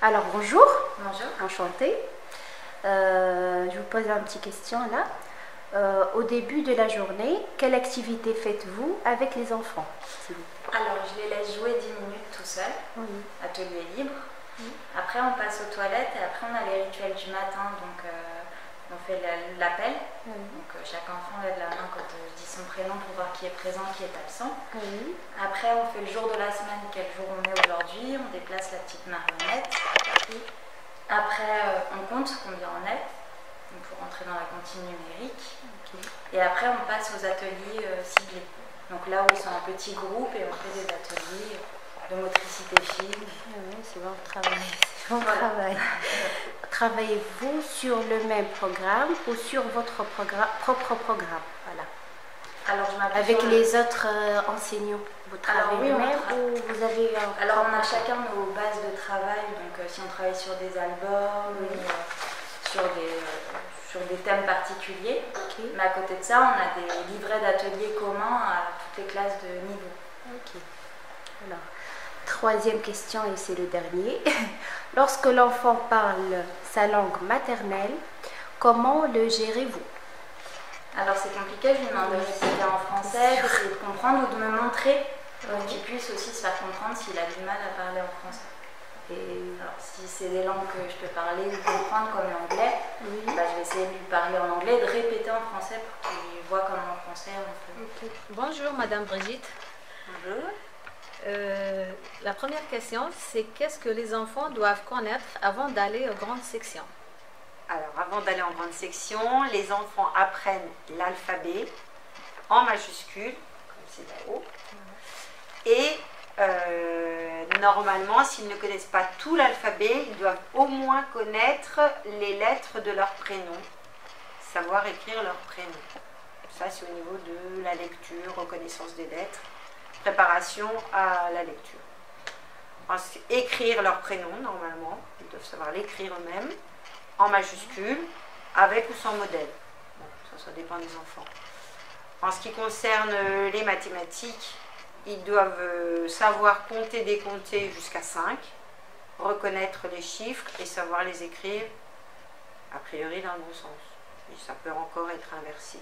Alors bonjour, Bonjour. enchantée. Je vous pose une petite question là. Au début de la journée, quelle activité faites-vous avec les enfants? Alors, je les laisse jouer 10 minutes tout seuls, Oui. atelier libre. Oui. Après, on passe aux toilettes et après, on a les rituels du matin. Donc, on fait l'appel. Oui. Donc, chaque enfant lève la main quand je dis son prénom pour voir qui est présent, qui est absent. Oui. Après, on fait le jour de la semaine, quel jour on est aujourd'hui. On déplace la petite marionnette. Après, on compte combien on est. Donc, pour rentrer dans la comptine numérique. Ok. Et après, on passe aux ateliers ciblés. Donc là où ils sont en petits groupes et on fait des ateliers de motricité fine. Ah oui, c'est bon travail. C'est bon Voilà. travail. Travaillez-vous sur le même programme ou sur votre propre programme? Voilà. Alors, je m'appuie Avec sur les autres enseignants, vous travaillez oui, le on même tra- ou vous avez un Alors, on a propre- chacun nos bases de travail. Donc, si on travaille sur des albums ou sur des thèmes particuliers. Ok. Mais à côté de ça, on a des livrets d'ateliers communs à toutes les classes de niveau. Ok. Alors, troisième question et c'est le dernier. Lorsque l'enfant parle sa langue maternelle, comment le gérez-vous? Alors, c'est compliqué, je lui demande de répéter en français, d'essayer de comprendre ou de me montrer pour Oui. qu'il puisse aussi se faire comprendre s'il a du mal à parler en français. Et Alors, si c'est des langues que je peux parler ou comprendre comme l'anglais, oui. bah, je vais essayer de lui parler en anglais et de répéter en français pour qu'il voit comme en français on peut. Ok. Bonjour Madame Brigitte. Bonjour. La première question, c'est qu'est-ce que les enfants doivent connaître avant d'aller aux grandes sections? Alors, avant d'aller en grande section, les enfants apprennent l'alphabet en majuscule, comme c'est là-haut. Et normalement, s'ils ne connaissent pas tout l'alphabet, ils doivent au moins connaître les lettres de leur prénom, savoir écrire leur prénom. Ça, c'est au niveau de la lecture, reconnaissance des lettres, préparation à la lecture. Ensuite, écrire leur prénom, normalement, ils doivent savoir l'écrire eux-mêmes, en majuscule, avec ou sans modèle. Bon, ça dépend des enfants. En ce qui concerne les mathématiques, ils doivent savoir compter, décompter jusqu'à 5, reconnaître les chiffres et savoir les écrire, a priori dans le bon sens. Mais ça peut encore être inversé.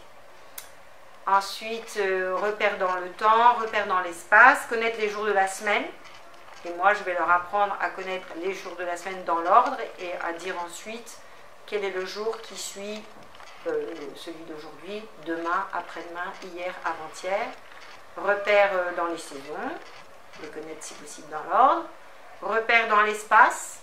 Ensuite, repères dans le temps, repères dans l'espace, connaître les jours de la semaine. Et moi, je vais leur apprendre à connaître les jours de la semaine dans l'ordre et à dire ensuite quel est le jour qui suit celui d'aujourd'hui, demain, après-demain, hier, avant-hier. Repères dans les saisons, les connaître si possible dans l'ordre. Repères dans l'espace,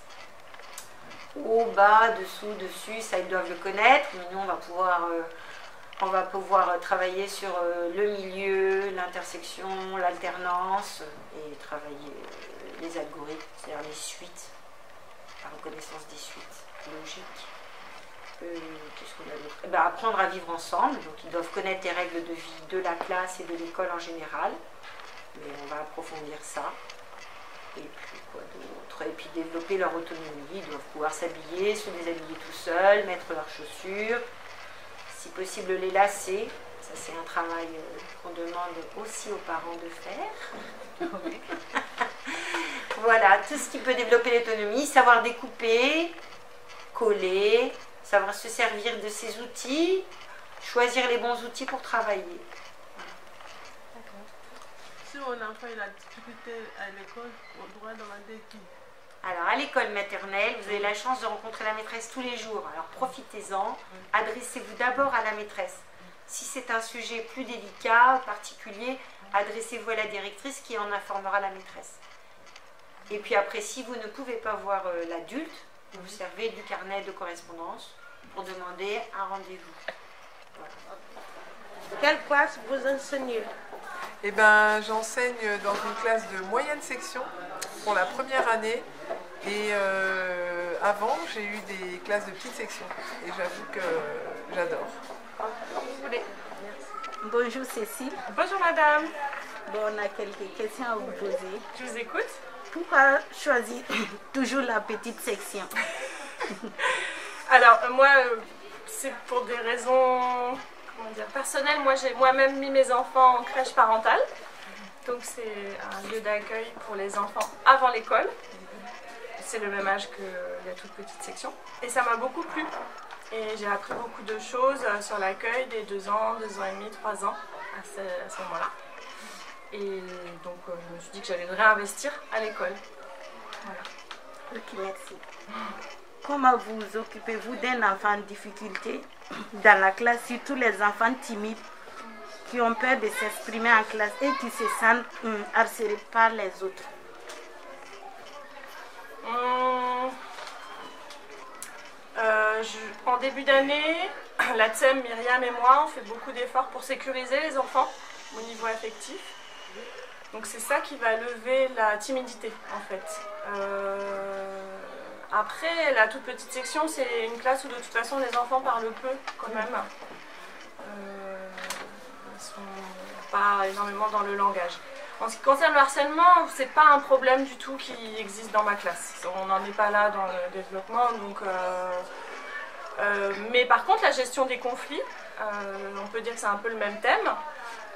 au bas, dessous, dessus, ça ils doivent le connaître. Mais nous, on va pouvoir travailler sur le milieu, l'intersection, l'alternance et travailler les algorithmes, c'est-à-dire les suites, la reconnaissance des suites logiques. Qu'est-ce qu'on a d'autre? Apprendre à vivre ensemble, donc ils doivent connaître les règles de vie de la classe et de l'école en général, mais on va approfondir ça. Et puis quoi d'autre? Et puis développer leur autonomie, ils doivent pouvoir s'habiller, se déshabiller tout seuls, mettre leurs chaussures, si possible les lacer. Ça c'est un travail qu'on demande aussi aux parents de faire. Voilà, tout ce qui peut développer l'autonomie, savoir découper, coller, savoir se servir de ces outils, choisir les bons outils pour travailler. Si mon enfant il a des difficultés à l'école, on doit demander qui? Alors, à l'école maternelle, vous avez la chance de rencontrer la maîtresse tous les jours. Alors, profitez-en. Adressez-vous d'abord à la maîtresse. Si c'est un sujet plus délicat, particulier, adressez-vous à la directrice qui en informera la maîtresse. Et puis après, si vous ne pouvez pas voir l'adulte, vous servez du carnet de correspondance pour demander un rendez-vous. Voilà. Quelle classe vous enseignez? Eh ben, j'enseigne dans une classe de moyenne section pour la première année. Et avant, j'ai eu des classes de petite section. Et j'avoue que j'adore. Bonjour Cécile. Bonjour madame, Bon, on a quelques questions à vous poser. je vous écoute. Pourquoi choisir toujours la petite section? Alors moi, c'est pour des raisons personnelles. Moi j'ai moi-même mis mes enfants en crèche parentale. Donc c'est un lieu d'accueil pour les enfants avant l'école. c'est le même âge que la toute petite section. Et ça m'a beaucoup plu. Et j'ai appris beaucoup de choses sur l'accueil des 2 ans, 2 ans et demi, 3 ans à ce moment-là. Et donc je me suis dit que j'allais le réinvestir à l'école. Voilà. Ok, merci. Comment vous occupez-vous d'un enfant en difficulté dans la classe, surtout les enfants timides qui ont peur de s'exprimer en classe et qui se sentent harcelés par les autres? En début d'année, la TSEM, Myriam et moi, on fait beaucoup d'efforts pour sécuriser les enfants au niveau affectif. Donc c'est ça qui va lever la timidité en fait. Après, la toute petite section, c'est une classe où de toute façon les enfants parlent peu quand même. Ils ne sont pas énormément dans le langage. En ce qui concerne le harcèlement, c'est pas un problème du tout qui existe dans ma classe. On n'en est pas là dans le développement. Donc, mais par contre, la gestion des conflits, on peut dire que c'est un peu le même thème.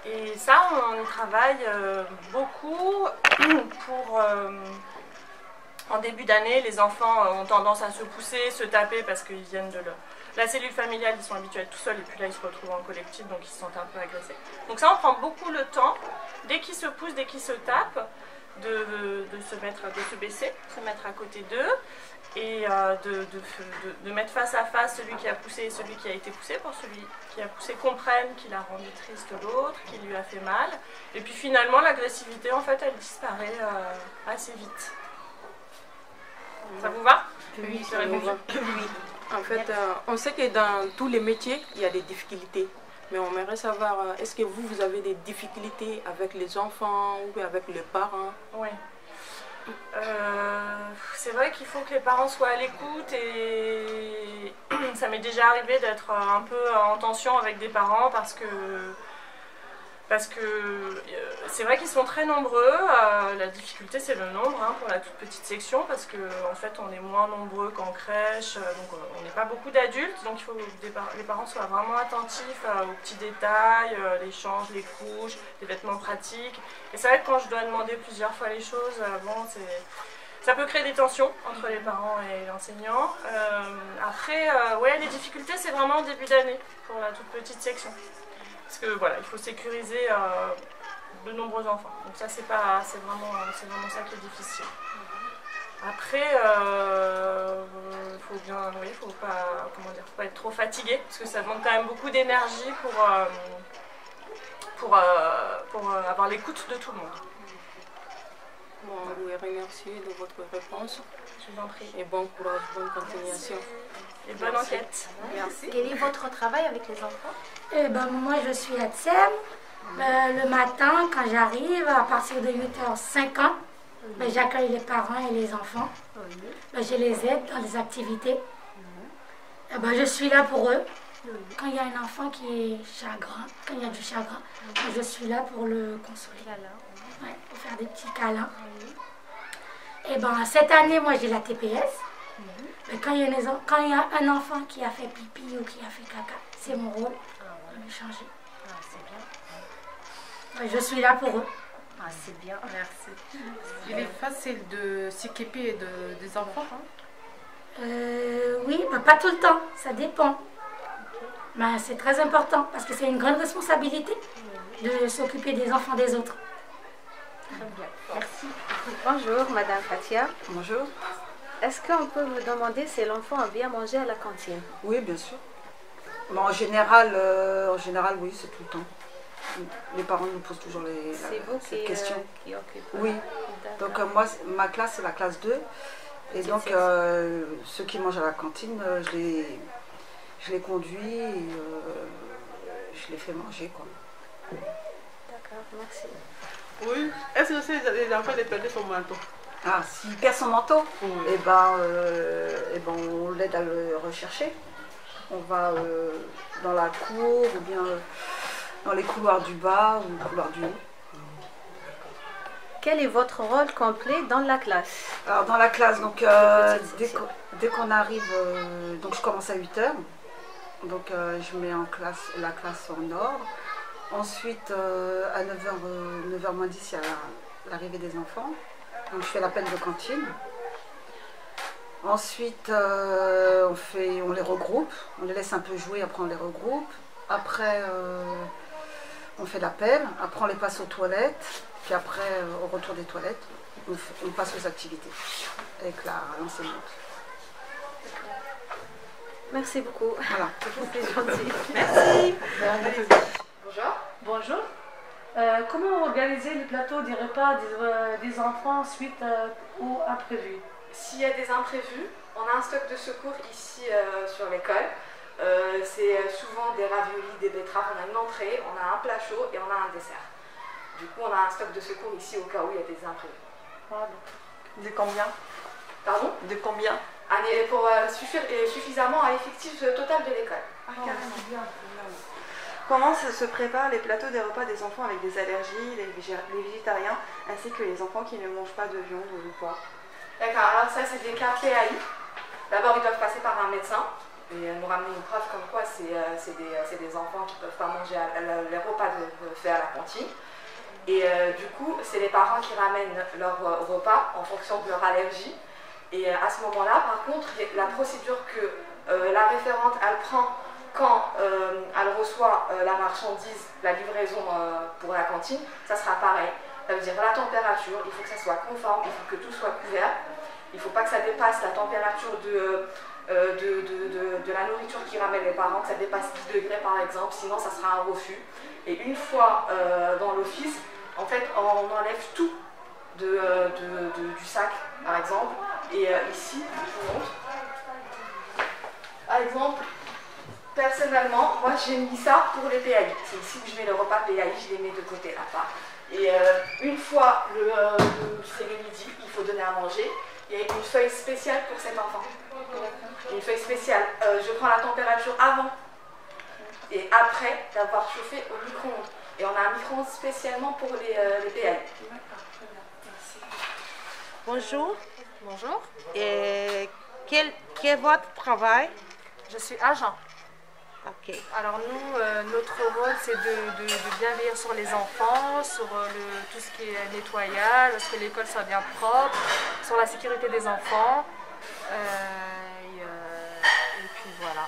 Et ça, on y travaille beaucoup pour... en début d'année, les enfants ont tendance à se pousser, se taper parce qu'ils viennent de la cellule familiale, ils sont habitués à être tout seuls et puis là ils se retrouvent en collectif donc ils se sentent un peu agressés. Donc ça on prend beaucoup le temps, dès qu'ils se poussent, dès qu'ils se tapent, de se baisser, de se mettre à côté d'eux et de mettre face à face celui qui a poussé et celui qui a été poussé pour celui qui a poussé comprenne qu'il a rendu triste l'autre, qu'il lui a fait mal. Et puis finalement l'agressivité en fait elle disparaît assez vite. Ça vous va? Oui, ça me va. Oui. En fait, on sait que dans tous les métiers, il y a des difficultés. Mais on aimerait savoir, est-ce que vous avez des difficultés avec les enfants ou avec les parents? Oui. C'est vrai qu'il faut que les parents soient à l'écoute et ça m'est déjà arrivé d'être un peu en tension avec des parents parce que c'est vrai qu'ils sont très nombreux. La difficulté c'est le nombre pour la toute petite section parce qu'en fait on est moins nombreux qu'en crèche, donc on n'est pas beaucoup d'adultes, donc il faut que les parents soient vraiment attentifs aux petits détails, les changes, les couches, les vêtements pratiques. Et c'est vrai que quand je dois demander plusieurs fois les choses, ça peut créer des tensions entre les parents et l'enseignant. Après, ouais, les difficultés c'est vraiment au début d'année pour la toute petite section. Parce que voilà, il faut sécuriser de nombreux enfants. Donc ça, c'est vraiment ça qui est difficile. Après, faut pas être trop fatigué, parce que ça demande quand même beaucoup d'énergie pour avoir l'écoute de tout le monde. Bon, je vous remercie de votre réponse. Je vous en prie. Et bon courage, bonne continuation. Et bonne enquête. Merci. Quel est votre travail avec les enfants? Eh ben, moi, je suis à TSEM. Le matin, quand j'arrive, à partir de 8h50, ben, j'accueille les parents et les enfants. Ben, je les aide dans les activités. Ben, je suis là pour eux. Quand il y a un enfant qui est chagrin, quand il y a du chagrin, ben, je suis là pour le consoler. Ouais, pour faire des petits câlins. Et ben, cette année, moi, j'ai la TPS. Mais quand il y a un enfant qui a fait pipi ou qui a fait caca, c'est mon rôle de le changer. C'est bien. Je suis là pour eux. C'est bien, merci. Il est facile de s'occuper des enfants. Oui, mais pas tout le temps, ça dépend. Mais c'est très important parce que c'est une grande responsabilité de s'occuper des enfants des autres. Très bien, merci. Bonjour, Madame Fatia. Bonjour. Est-ce qu'on peut vous demander si l'enfant a bien mangé à la cantine? Oui, bien sûr. Mais en général, oui, c'est tout le temps. Les parents nous posent toujours cette question. Qui occupe. Oui. Donc moi, ma classe, c'est la classe 2. Et donc, ceux qui mangent à la cantine, je les conduis et je les fais manger, quoi. D'accord, merci. Oui. Est-ce que les enfants les perdaient son manteau? Ah, s'il perd son manteau, eh ben, on l'aide à le rechercher. On va dans la cour ou bien dans les couloirs du bas ou les couloirs du haut. Quel est votre rôle complet dans la classe? Alors dans la classe, donc dès qu'on arrive, donc je commence à 8h. Donc je mets la classe en ordre. Ensuite à 9h moins 10, il y a l'arrivée des enfants. Donc je fais l'appel de cantine. Ensuite, on les regroupe, on les laisse un peu jouer, après on les regroupe. Après, on fait l'appel, après on les passe aux toilettes, puis après, au retour des toilettes, on passe aux activités avec l'enseignante. Merci beaucoup. Voilà. C'est gentil. Merci. Bonjour. Bonjour. Comment organiser le plateau des repas des enfants suite aux imprévus? S'il y a des imprévus, on a un stock de secours ici sur l'école. C'est souvent des raviolis, des betteraves, on a une entrée, on a un plat chaud et on a un dessert. Du coup, on a un stock de secours ici au cas où il y a des imprévus. De combien? Pardon? De combien? Pour suffisamment à l'effectif total de l'école. Comment se préparent les plateaux des repas des enfants avec des allergies, les végétariens, ainsi que les enfants qui ne mangent pas de viande ou pas? D'accord, alors ça c'est des cas PAI. D'abord ils doivent passer par un médecin et nous ramener une preuve comme quoi c'est des enfants qui ne peuvent pas manger les repas faits à la cantine. Et du coup c'est les parents qui ramènent leur repas en fonction de leur allergie. Et à ce moment-là, par contre, la procédure que la référente elle prend quand elle reçoit la marchandise, la livraison pour la cantine, ça sera pareil. Ça veut dire la température, il faut que ça soit conforme, il faut que tout soit couvert. Il ne faut pas que ça dépasse la température de la nourriture qui ramène les parents, que ça dépasse 10 degrés par exemple, sinon ça sera un refus. Et une fois dans l'office, en fait, on enlève tout du sac, par exemple. Et ici, je vous montre. Par exemple, personnellement, moi j'ai mis ça pour les PAI. C'est ici où je mets le repas PAI, je les mets de côté là-bas. Et une fois c'est le midi, il faut donner à manger. Il y a une feuille spéciale pour cet enfant. Une feuille spéciale. Je prends la température avant et après d'avoir chauffé au micro-ondes. Et on a un micro-ondes spécialement pour les PAI. Bonjour. Bonjour. Et quel est votre travail? Je suis agent. Ok. Alors nous, notre rôle, c'est de bien veiller sur les enfants, sur tout ce qui est nettoyage, à ce que l'école soit bien propre, sur la sécurité des enfants. Et puis voilà.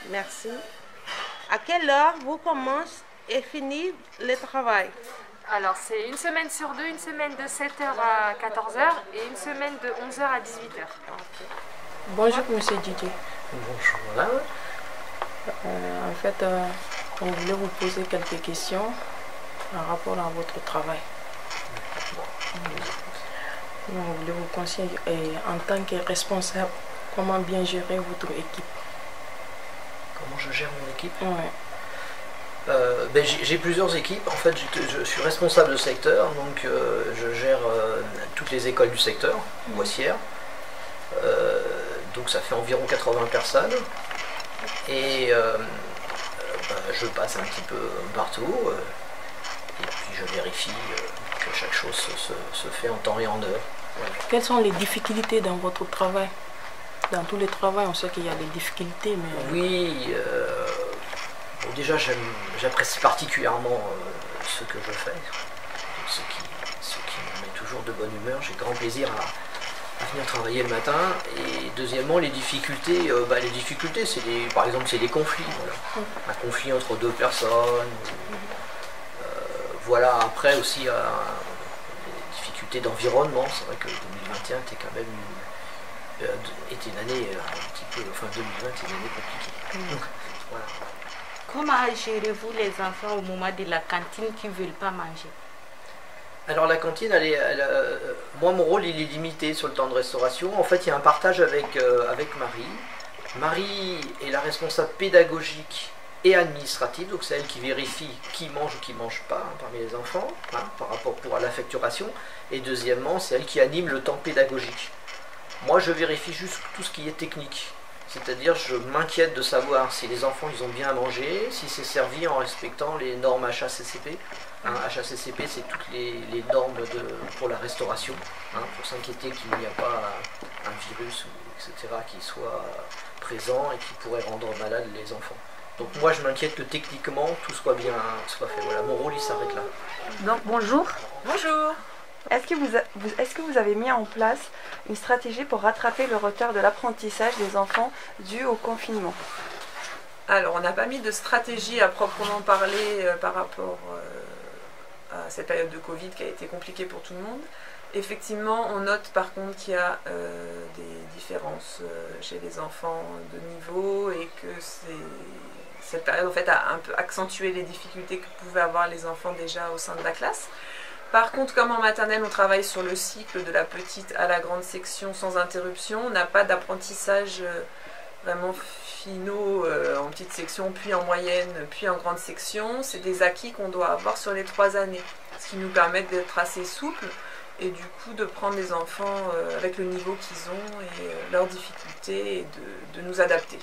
Merci. À quelle heure vous commencez et finissez le travail? Alors c'est une semaine sur deux, une semaine de 7h à 14h et une semaine de 11h à 18h. Bonjour monsieur Didier. Bonjour madame. En fait, on voulait vous poser quelques questions en rapport à votre travail. On voulait vous conseiller en tant que responsable, comment bien gérer votre équipe. Comment je gère mon équipe? Ouais. J'ai plusieurs équipes. En fait, je suis responsable de secteur, donc je gère toutes les écoles du secteur, Boissière. Donc ça fait environ 80 personnes. Et je passe un petit peu partout. Et puis je vérifie que chaque chose se fait en temps et en heure. Voilà. Quelles sont les difficultés dans votre travail? Dans tous les travaux, on sait qu'il y a des difficultés, mais... Oui, bon, déjà j'apprécie particulièrement ce que je fais, ce qui me met toujours de bonne humeur. J'ai grand plaisir à venir travailler le matin. Et deuxièmement, les difficultés, par exemple, c'est des conflits. Voilà. Un conflit entre deux personnes. Voilà, après aussi, les difficultés d'environnement. C'est vrai que 2021 était quand même était une année un petit peu, enfin 2020 était une année compliquée. Voilà. Comment gérez-vous les enfants au moment de la cantine qui ne veulent pas manger? Alors la cantine, moi mon rôle il est limité sur le temps de restauration. En fait il y a un partage avec Marie. Marie est la responsable pédagogique et administrative, donc c'est elle qui vérifie qui mange ou qui ne mange pas parmi les enfants, par rapport à la facturation. Et deuxièmement, c'est elle qui anime le temps pédagogique. Moi je vérifie juste tout ce qui est technique. C'est-à-dire, je m'inquiète de savoir si les enfants ils ont bien à manger, si c'est servi en respectant les normes HACCP. HACCP, c'est toutes les normes pour la restauration, pour s'inquiéter qu'il n'y a pas un virus, etc., qui soit présent et qui pourrait rendre malades les enfants. Donc moi, je m'inquiète que techniquement, tout soit bien fait. Voilà, mon rôle, il s'arrête là. Donc, bonjour. Bonjour. Est-ce que vous avez mis en place une stratégie pour rattraper le retard de l'apprentissage des enfants dû au confinement? Alors, on n'a pas mis de stratégie à proprement parler par rapport à cette période de Covid qui a été compliquée pour tout le monde. Effectivement, on note par contre qu'il y a des différences chez les enfants de niveau et que cette période en fait a un peu accentué les difficultés que pouvaient avoir les enfants déjà au sein de la classe. Par contre, comme en maternelle, on travaille sur le cycle de la petite à la grande section sans interruption, on n'a pas d'apprentissage vraiment finaux en petite section, puis en moyenne, puis en grande section. C'est des acquis qu'on doit avoir sur les 3 années, ce qui nous permet d'être assez souple et du coup de prendre les enfants avec le niveau qu'ils ont et leurs difficultés et de nous adapter.